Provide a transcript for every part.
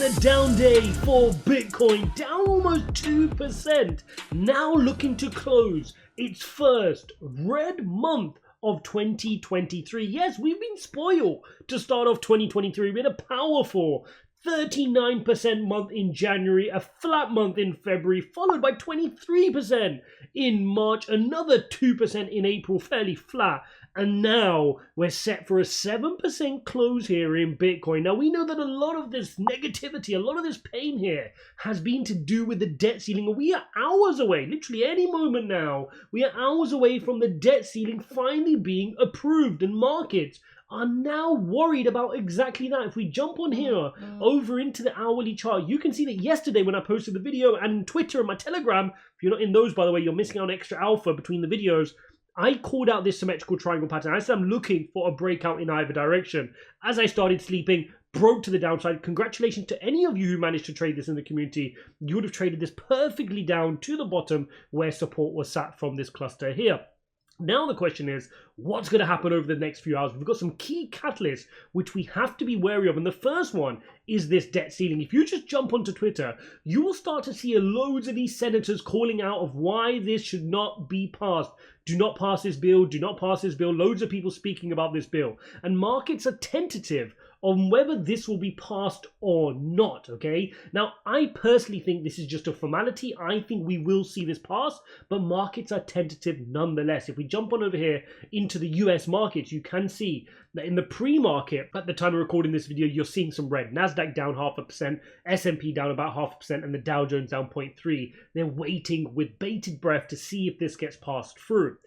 again, a down day for Bitcoin, down almost 2%, now looking to close its first red month of 2023. Yes, we've been spoiled to start off 2023. We had a powerful 39% month in January, a flat month in February, followed by 23% in March, another 2% in April, fairly flat. And now we're set for a 7% close here in Bitcoin. Now we know that a lot of this negativity, a lot of this pain here has been to do with the debt ceiling. We are hours away, literally any moment now, we are hours away from the debt ceiling finally being approved, and markets are now worried about exactly that. If we jump on here over into the hourly chart, you can see that yesterday when I posted the video, and Twitter and my Telegram, if you're not in those, by the way, you're missing out on extra alpha between the videos, I called out this symmetrical triangle pattern. I said I'm looking for a breakout in either direction. As I started sleeping, broke to the downside. Congratulations to any of you who managed to trade this in the community. You would have traded this perfectly down to the bottom where support was sat from this cluster here. Now the question is, what's going to happen over the next few hours? We've got some key catalysts which we have to be wary of, and the first one is this debt ceiling. If you just jump onto Twitter, you will start to see loads of these senators calling out of why this should not be passed. Do not pass this bill, do not pass this bill. Loads of people speaking about this bill, and markets are tentative on whether this will be passed or not, okay? Now, I personally think this is just a formality. I think we will see this pass, but markets are tentative nonetheless. If we jump on over here into the US markets, you can see that in the pre-market, at the time of recording this video, you're seeing some red. NASDAQ down 0.5%, S&P down about 0.5%, and the Dow Jones down 0.3%. They're waiting with bated breath to see if this gets passed through.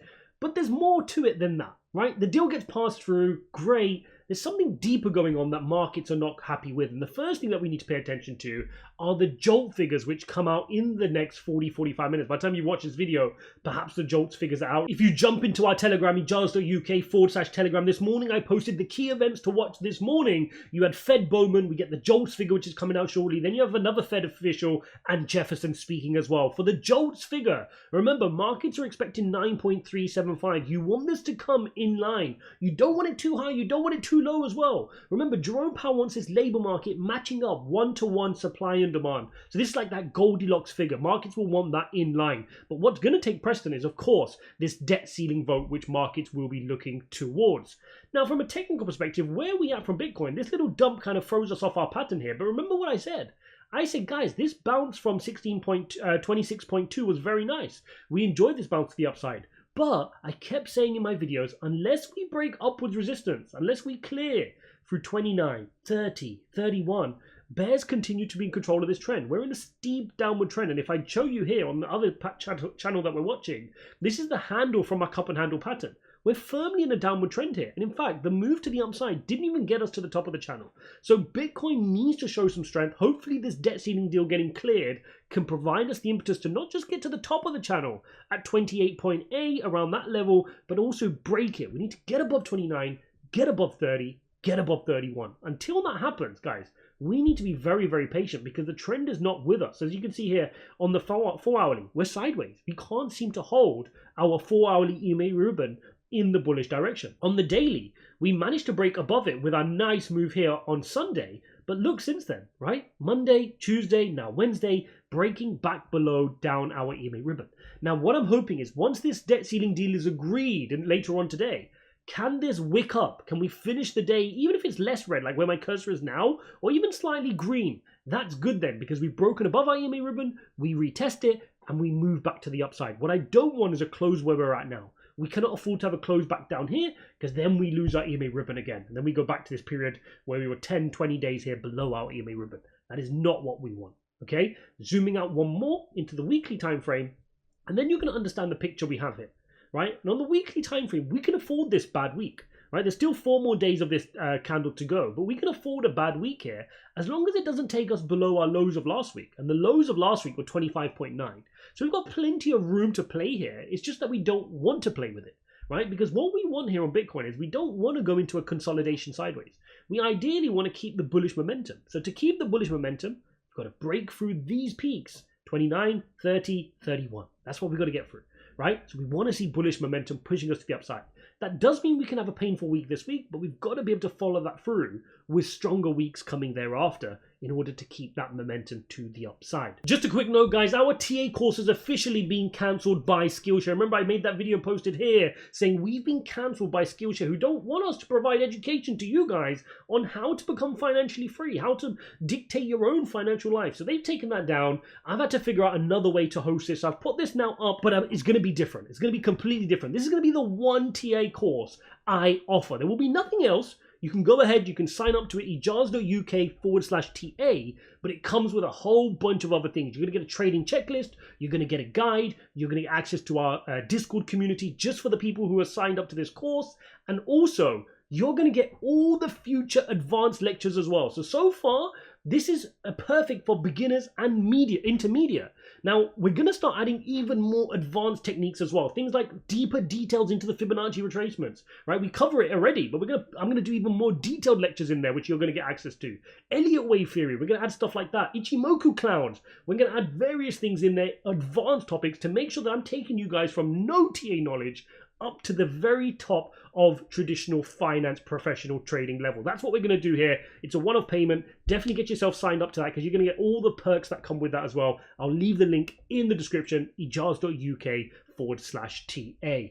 But there's more to it than that, right? The deal gets passed through, great. There's something deeper going on that markets are not happy with. And the first thing that we need to pay attention to are the JOLT figures, which come out in the next 40-45 minutes. By the time you watch this video, perhaps the JOLTS figures are out. If you jump into our Telegram, ijaz.uk/Telegram, this morning I posted the key events to watch this morning. You had Fed Bowman, we get the JOLTS figure, which is coming out shortly. Then you have another Fed official and Jefferson speaking as well. For the JOLTS figure, remember, markets are expecting 9.375. You want this to come in line. You don't want it too high, you don't want it too low as well. Remember, Jerome Powell wants this labor market matching up one-to-one supply and demand. So this is like that Goldilocks figure. Markets will want that in line. But what's going to take precedent is, of course, this debt ceiling vote, which markets will be looking towards. Now, from a technical perspective, where are we at from Bitcoin? This little dump kind of throws us off our pattern here. But remember what I said. I said, guys, this bounce from 26.2 was very nice. We enjoyed this bounce to the upside. But I kept saying in my videos, unless we break upwards resistance, unless we clear through 29, 30, 31, bears continue to be in control of this trend. We're in a steep downward trend. And if I show you here on the other channel that we're watching, this is the handle from our cup and handle pattern. We're firmly in a downward trend here. And in fact, the move to the upside didn't even get us to the top of the channel. So Bitcoin needs to show some strength. Hopefully this debt ceiling deal getting cleared can provide us the impetus to not just get to the top of the channel at 28.8, around that level, but also break it. We need to get above 29, get above 30, get above 31. Until that happens, guys, we need to be very, very patient because the trend is not with us. As you can see here on the 4 hourly, we're sideways. We can't seem to hold our 4 hourly EMA ribbon in the bullish direction. On the daily, we managed to break above it with our nice move here on Sunday, but look since then, right? Monday, Tuesday, now Wednesday, breaking back below down our EMA ribbon. Now, what I'm hoping is once this debt ceiling deal is agreed and later on today, can this wick up? Can we finish the day, even if it's less red, like where my cursor is now, or even slightly green? That's good then, because we've broken above our EMA ribbon, we retest it, and we move back to the upside. What I don't want is a close where we're at now. We cannot afford to have a close back down here because then we lose our EMA ribbon again. And then we go back to this period where we were 10, 20 days here below our EMA ribbon. That is not what we want, okay? Zooming out one more into the weekly time frame, and then you're going to understand the picture we have here, right? And on the weekly time frame, we can afford this bad week, right? There's still 4 more days of this candle to go, but we can afford a bad week here as long as it doesn't take us below our lows of last week. And the lows of last week were 25.9. So we've got plenty of room to play here. It's just that we don't want to play with it, right? Because what we want here on Bitcoin is we don't want to go into a consolidation sideways. We ideally want to keep the bullish momentum. So to keep the bullish momentum, we've got to break through these peaks, 29, 30, 31. That's what we've got to get through, right? So we want to see bullish momentum pushing us to the upside. That does mean we can have a painful week this week, but we've got to be able to follow that through with stronger weeks coming thereafter in order to keep that momentum to the upside. Just a quick note, guys, our TA course has officially been cancelled by Skillshare. Remember, I made that video posted here saying we've been cancelled by Skillshare, who don't want us to provide education to you guys on how to become financially free, how to dictate your own financial life. So they've taken that down. I've had to figure out another way to host this. I've put this now up, but it's going to be different. It's going to be completely different. This is going to be the one TA course I offer. There will be nothing else. You can go ahead, you can sign up to it, ijaz.uk/TA, but it comes with a whole bunch of other things. You're going to get a trading checklist, you're going to get a guide, you're going to get access to our Discord community just for the people who are signed up to this course, and also you're going to get all the future advanced lectures as well. So far, this is perfect for beginners and intermediate. Now, we're going to start adding even more advanced techniques as well. Things like deeper details into the Fibonacci retracements, right? We cover it already, but I'm going to do even more detailed lectures in there, which you're going to get access to. Elliott wave theory, we're going to add stuff like that. Ichimoku clouds, we're going to add various things in there, advanced topics, to make sure that I'm taking you guys from no TA knowledge up to the very top of traditional finance professional trading level. That's what we're going to do here. It's a one-off payment. Definitely get yourself signed up to that because you're going to get all the perks that come with that as well. I'll leave the link in the description, ijaz.uk/TA.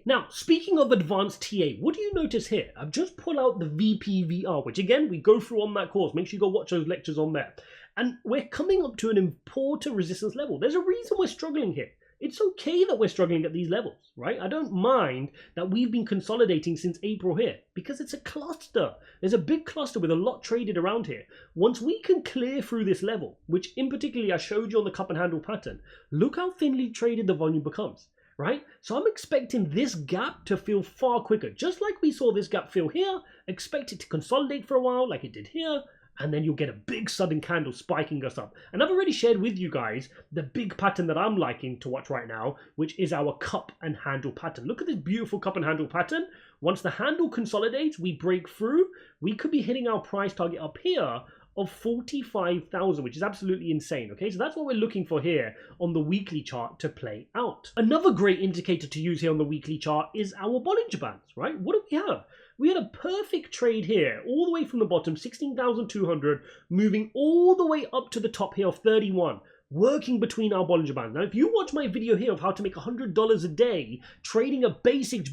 Now, speaking of advanced TA, what do you notice here? I've just pulled out the VPVR, which again, we go through on that course. Make sure you go watch those lectures on there. And we're coming up to an important resistance level. There's a reason we're struggling here. It's okay that we're struggling at these levels, right? I don't mind that we've been consolidating since April here because it's a cluster. There's a big cluster with a lot traded around here. Once we can clear through this level, which in particularly I showed you on the cup and handle pattern, look how thinly traded the volume becomes, right? So I'm expecting this gap to fill far quicker. Just like we saw this gap fill here, expect it to consolidate for a while like it did here, and then you'll get a big sudden candle spiking us up. And I've already shared with you guys the big pattern that I'm liking to watch right now, which is our cup and handle pattern. Look at this beautiful cup and handle pattern. Once the handle consolidates, we break through, we could be hitting our price target up here of 45,000, which is absolutely insane. Okay, so that's what we're looking for here on the weekly chart to play out. Another great indicator to use here on the weekly chart is our Bollinger Bands, right? What do we have? We had a perfect trade here, all the way from the bottom, 16,200, moving all the way up to the top here of 31, working between our Bollinger Bands. Now, if you watch my video here of how to make $100 a day, trading a basic as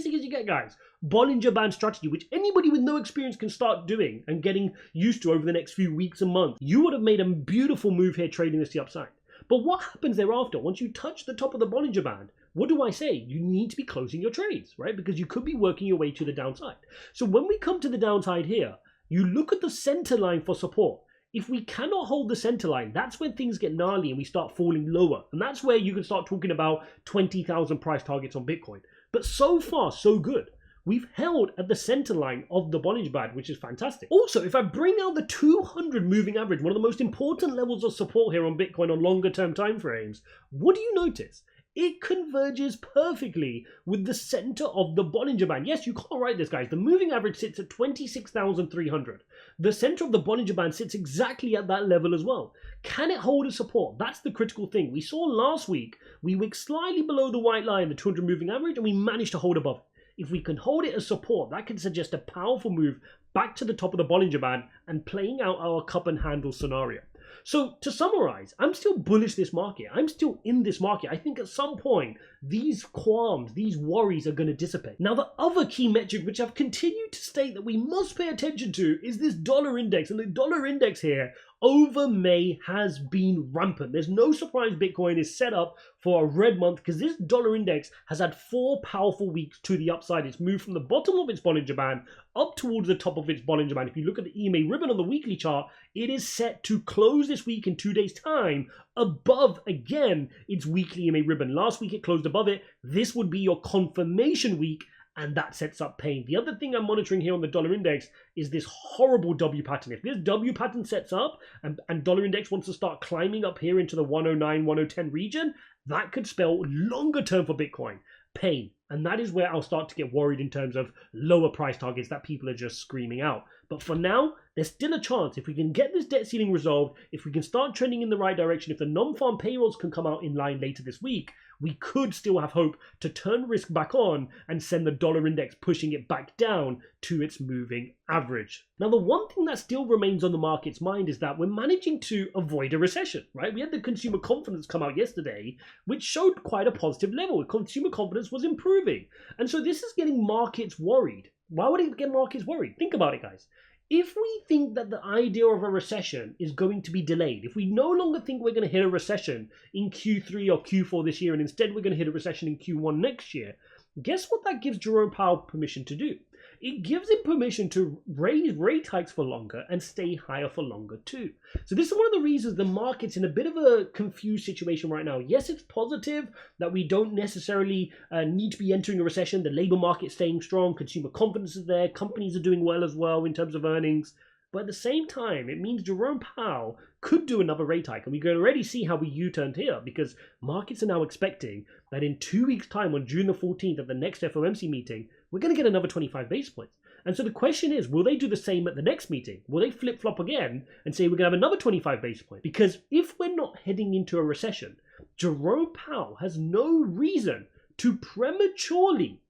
you get, guys, Bollinger Band strategy, which anybody with no experience can start doing and getting used to over the next few weeks and months, you would have made a beautiful move here trading this to the upside. But what happens thereafter? Once you touch the top of the Bollinger Band, what do I say? You need to be closing your trades, right? Because you could be working your way to the downside. So when we come to the downside here, you look at the center line for support. If we cannot hold the center line, that's when things get gnarly and we start falling lower. And that's where you can start talking about 20,000 price targets on Bitcoin. But so far, so good. We've held at the center line of the Bollinger Band, which is fantastic. Also, if I bring out the 200 moving average, one of the most important levels of support here on Bitcoin on longer term time frames, what do you notice? It converges perfectly with the center of the Bollinger Band. Yes, you can't write this, guys. The moving average sits at 26,300. The center of the Bollinger Band sits exactly at that level as well. Can it hold a support? That's the critical thing. We saw last week, we wicked slightly below the white line, the 200 moving average, and we managed to hold above it. If we can hold it as support, that can suggest a powerful move back to the top of the Bollinger Band and playing out our cup and handle scenario. So to summarize, I'm still bullish this market. I'm still in this market. I think at some point, these qualms, these worries are going to dissipate. Now, the other key metric, which I've continued to state that we must pay attention to, is this dollar index. And the dollar index here over May has been rampant. There's no surprise Bitcoin is set up for a red month because this dollar index has had 4 powerful weeks to the upside. It's moved from the bottom of its Bollinger Band up towards the top of its Bollinger Band. If you look at the EMA ribbon on the weekly chart, it is set to close this week in 2 days' time above, again, its weekly EMA ribbon. Last week it closed above it. This would be your confirmation week, and that sets up pain. The other thing I'm monitoring here on the dollar index is this horrible W pattern. If this W pattern sets up and dollar index wants to start climbing up here into the 109, 110 region, that could spell longer term for Bitcoin pain. And that is where I'll start to get worried in terms of lower price targets that people are just screaming out. But for now, there's still a chance. If we can get this debt ceiling resolved, if we can start trending in the right direction, if the non-farm payrolls can come out in line later this week, we could still have hope to turn risk back on and send the dollar index pushing it back down to its moving average. Now, the one thing that still remains on the market's mind is that we're managing to avoid a recession, right? We had the consumer confidence come out yesterday, which showed quite a positive level. Consumer confidence was improving. And so this is getting markets worried. Why would it get markets worried? Think about it, guys. If we think that the idea of a recession is going to be delayed, if we no longer think we're going to hit a recession in Q3 or Q4 this year, and instead we're going to hit a recession in Q1 next year, guess what that gives Jerome Powell permission to do? It gives him permission to raise rate hikes for longer and stay higher for longer too. So this is one of the reasons the market's in a bit of a confused situation right now. Yes, it's positive that we don't necessarily need to be entering a recession. The labor market's staying strong, consumer confidence is there, companies are doing well as well in terms of earnings. But at the same time, it means Jerome Powell could do another rate hike. And we can already see how we U-turned here, because markets are now expecting that in 2 weeks' time, on June the 14th, at the next FOMC meeting, we're going to get another 25 basis points. And so the question is, will they do the same at the next meeting? Will they flip-flop again and say we're going to have another 25 basis points? Because if we're not heading into a recession, Jerome Powell has no reason to prematurely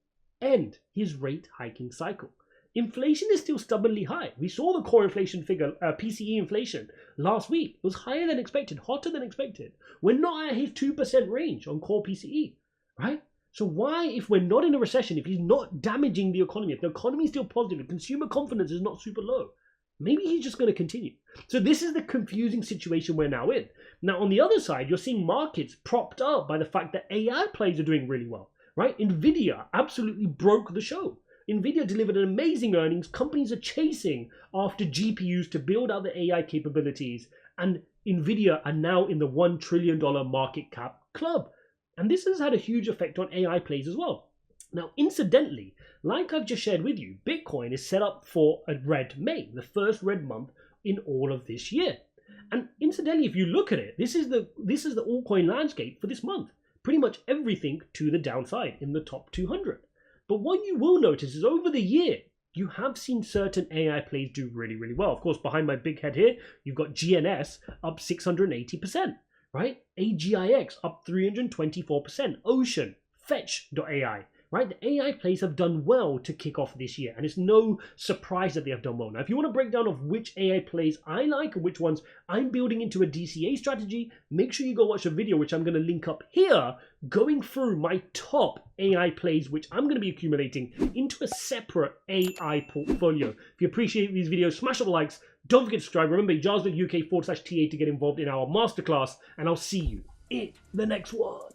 end his rate hiking cycle. Inflation is still stubbornly high. We saw the core inflation figure, PCE inflation, last week. It was higher than expected, hotter than expected. We're not at his 2% range on core PCE, right? So why, if we're not in a recession, if he's not damaging the economy, if the economy is still positive, if consumer confidence is not super low, maybe he's just going to continue. So this is the confusing situation we're now in. Now, on the other side, you're seeing markets propped up by the fact that AI plays are doing really well, right? Nvidia absolutely broke the show. Nvidia delivered an amazing earnings. Companies are chasing after GPUs to build out the AI capabilities, and Nvidia are now in the $1 trillion market cap club. And this has had a huge effect on AI plays as well. Now, incidentally, like I've just shared with you, Bitcoin is set up for a red May, the first red month in all of this year. And incidentally, if you look at it, this is the altcoin landscape for this month. Pretty much everything to the downside in the top 200. But what you will notice is over the year, you have seen certain AI plays do really, really well. Of course, behind my big head here, you've got GNS up 680%, right? AGIX up 324%. Ocean, Fetch.ai, right? The AI plays have done well to kick off this year, and it's no surprise that they have done well. Now, if you want a breakdown of which AI plays I like and which ones I'm building into a DCA strategy, make sure you go watch a video, which I'm going to link up here, going through my top AI plays, which I'm going to be accumulating into a separate AI portfolio. If you appreciate these videos, smash up the likes. Don't forget to subscribe. Remember, ijaz.uk/TA to get involved in our masterclass, and I'll see you in the next one.